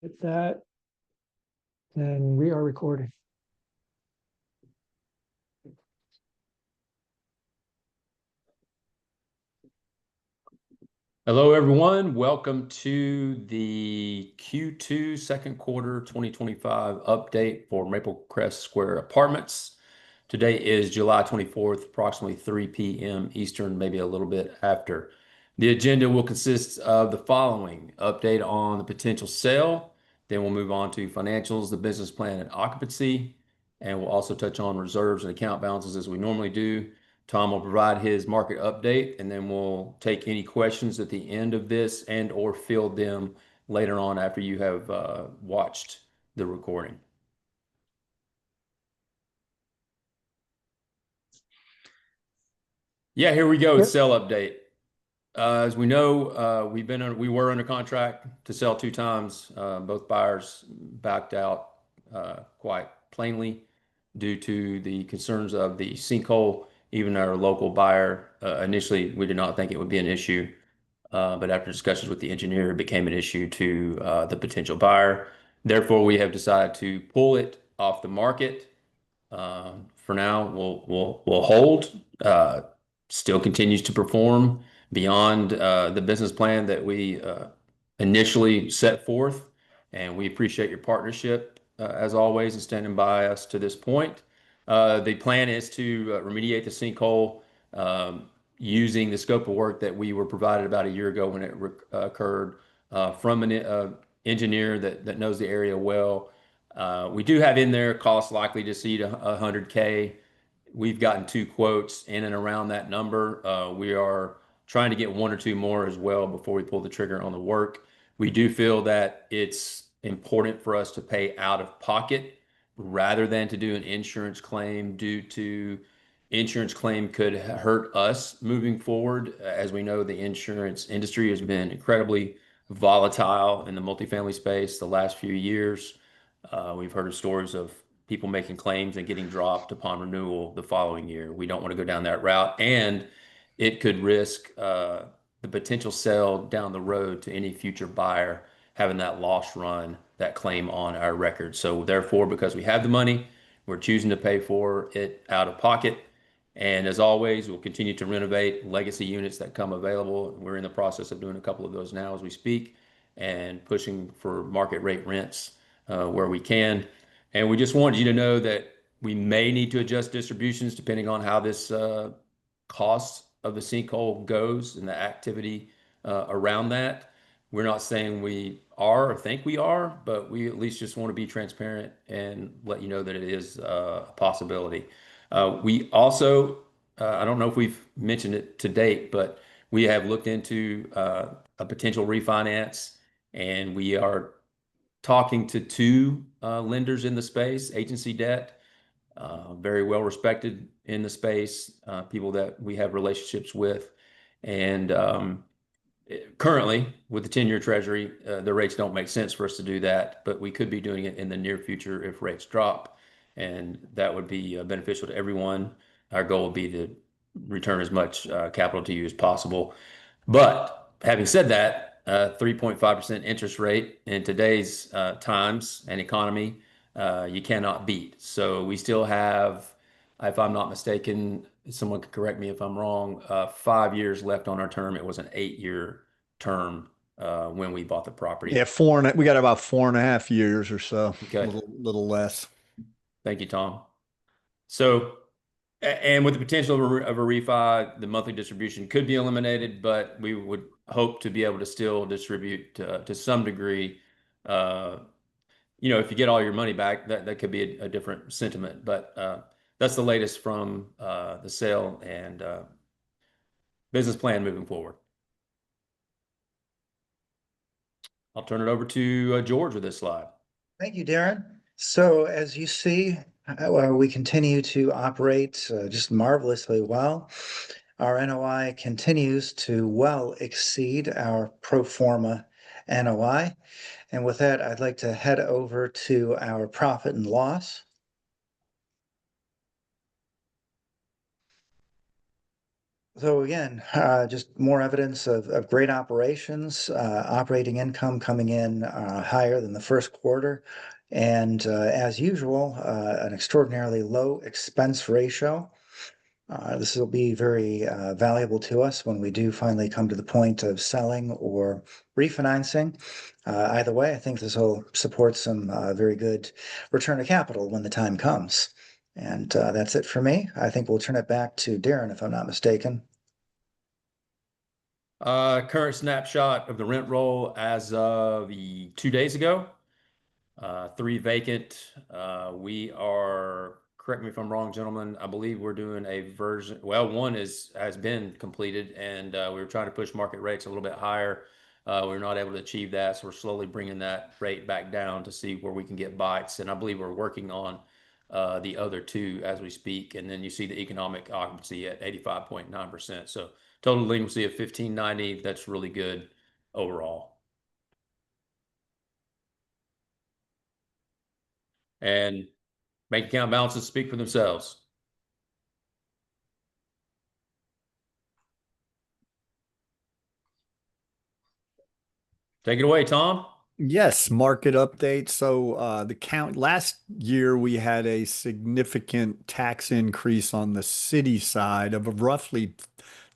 Hit that, and we are recording. Hello, everyone. Welcome to the Q2 second quarter 2025 update for Maplecrest Square Apartments. Today is July 24th, approximately 3 p.m. Eastern, maybe a little bit after. The agenda will consist of the following: update on the potential sale, then we'll move on to financials, the business plan, and occupancy, and we'll also touch on reserves and account balances as we normally do. Tom will provide his market update, and then we'll take any questions at the end of this and/or field them later on after you have watched the recording. Yeah, here we go. Yep. Sale update. As we know, we were under contract to sell 2 times. Both buyers backed out quite plainly due to the concerns of the sinkhole. Even our local buyer, initially, we did not think it would be an issue, but after discussions with the engineer, it became an issue to the potential buyer. Therefore, we have decided to pull it off the market. For now, we'll hold. Still continues to perform beyond the business plan that we initially set forth, and we appreciate your partnership as always in standing by us to this point. The plan is to remediate the sinkhole using the scope of work that we were provided about a year ago when it occurred from an engineer that knows the area well. We do have in there costs likely to exceed $100K. We've gotten 2 quotes in and around that number. We are trying to get 1 or 2 more as well before we pull the trigger on the work. We do feel that it's important for us to pay out of pocket rather than to do an insurance claim, due to insurance claim could hurt us moving forward. As we know, the insurance industry has been incredibly volatile in the multifamily space the last few years. We've heard of stories of people making claims and getting dropped upon renewal the following year. We don't want to go down that route, and it could risk the potential sale down the road to any future buyer having that loss run, that claim on our record. So therefore, because we have the money, we're choosing to pay for it out of pocket. And as always, we'll continue to renovate legacy units that come available. We're in the process of doing a couple of those now as we speak, and pushing for market rate rents where we can. And we just wanted you to know that we may need to adjust distributions depending on how this cost of the sinkhole goes and the activity around that. We're not saying we are or think we are, but we at least just want to be transparent and let you know that it is a possibility. We also, I don't know if we've mentioned it to date, but we have looked into a potential refinance, and we are talking to 2 lenders in the space, agency debt, very well respected in the space, people that we have relationships with. And currently, with the 10-year Treasury, the rates don't make sense for us to do that, but we could be doing it in the near future if rates drop, and that would be beneficial to everyone. Our goal would be to return as much capital to you as possible. But having said that, 3.5% interest rate in today's times and economy, you cannot beat. So we still have, if I'm not mistaken, someone could correct me if I'm wrong, 5 years left on our term. It was an 8-year term when we bought the property. Yeah, we got about 4.5 years or so. Okay. Little less. Thank you, Tom. So, and with the potential of a refi, the monthly distribution could be eliminated, but we would hope to be able to still distribute to some degree. If you get all your money back, that could be a different sentiment. But that's the latest from the sale and business plan moving forward. I'll turn it over to George with this slide. Thank you, Darren. So as you see, we continue to operate just marvelously well. Our NOI continues to well exceed our pro forma NOI. And with that, I'd like to head over to our profit and loss. So again, just more evidence of great operations, operating income coming in higher than the first quarter. And as usual, an extraordinarily low expense ratio. This will be very valuable to us when we do finally come to the point of selling or refinancing. Either way, I think this will support some very good return of capital when the time comes. And that's it for me. I think we'll turn it back to Darren, if I'm not mistaken. Current snapshot of the rent roll as of 2 days ago. 3 vacant. We are, correct me if I'm wrong, gentlemen, I believe we're doing a version. Well, one has been completed, and we were trying to push market rates a little bit higher. We're not able to achieve that, so we're slowly bringing that rate back down to see where we can get bites. And I believe we're working on the other 2 as we speak. And then you see the economic occupancy at 85.9%. So total delinquency of 1590. That's really good overall. And bank account balances speak for themselves. Take it away, Tom. Yes, market update. So last year we had a significant tax increase on the city side of roughly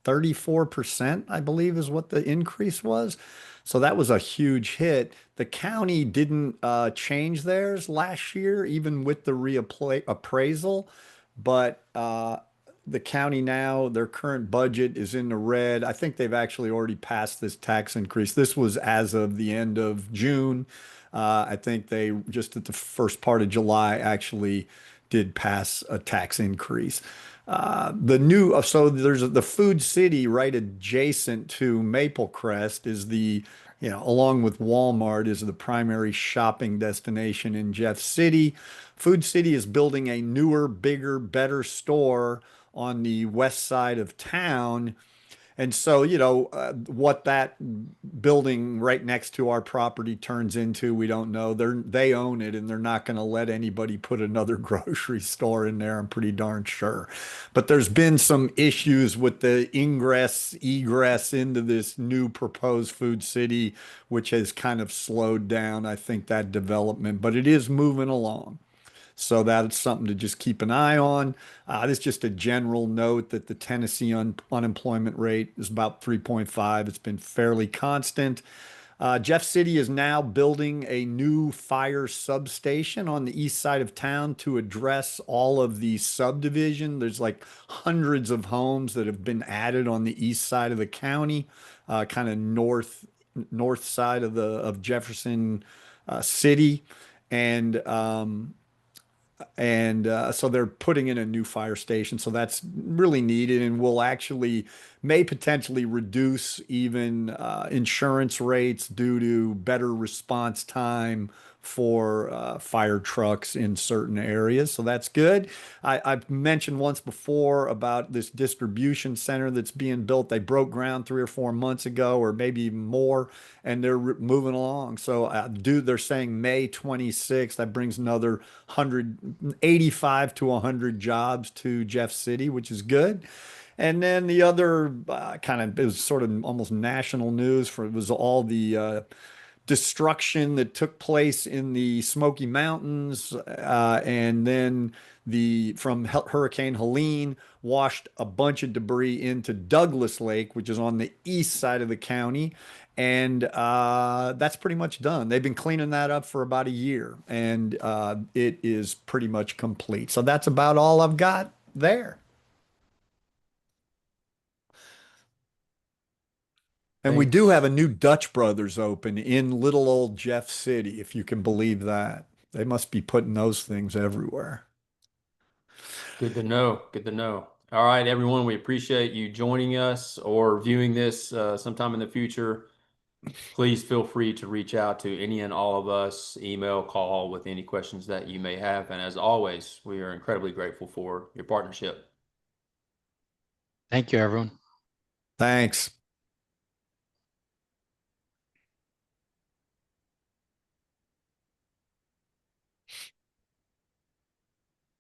34%, I believe is what the increase was. So that was a huge hit. The county didn't change theirs last year, even with the reappraisal, but the county now, their current budget is in the red. I think they've actually already passed this tax increase. This was as of the end of June. I think they just at the first part of July actually did pass a tax increase. So there's the Food City right adjacent to Maplecrest is along with Walmart is the primary shopping destination in Jeff City. Food City is building a newer, bigger, better store on the west side of town. And so, what that building right next to our property turns into, we don't know. They own it and they're not going to let anybody put another grocery store in there, I'm pretty darn sure. But there's been some issues with the egress into this new proposed Food City, which has kind of slowed down, I think, that development, but it is moving along. So that's something to just keep an eye on. This is just a general note that the Tennessee unemployment rate is about 3.5. It's been fairly constant. Jeff City is now building a new fire substation on the east side of town to address all of the subdivision. There's like hundreds of homes that have been added on the east side of the county, kind of north side of Jefferson City, and so they're putting in a new fire station. So that's really needed and may potentially reduce even insurance rates due to better response time for fire trucks in certain areas. So that's good. I've mentioned once before about this distribution center that's being built. They broke ground 3 or 4 months ago, or maybe even more, and they're moving along. So they're saying May 26th, that brings another 185 to 100 jobs to Jeff City, which is good. And then the other it was sort of almost national news was all the destruction that took place in the Smoky Mountains, and then from Hurricane Helene washed a bunch of debris into Douglas Lake, which is on the east side of the county. And that's pretty much done. They've been cleaning that up for about a year, and it is pretty much complete. So that's about all I've got there. And we do have a new Dutch Brothers open in little old Jeff City, if you can believe that. They must be putting those things everywhere. Good to know. Good to know. All right, everyone, we appreciate you joining us or viewing this sometime in the future. Please feel free to reach out to any and all of us, email, call with any questions that you may have. And as always, we are incredibly grateful for your partnership. Thank you, everyone. Thanks.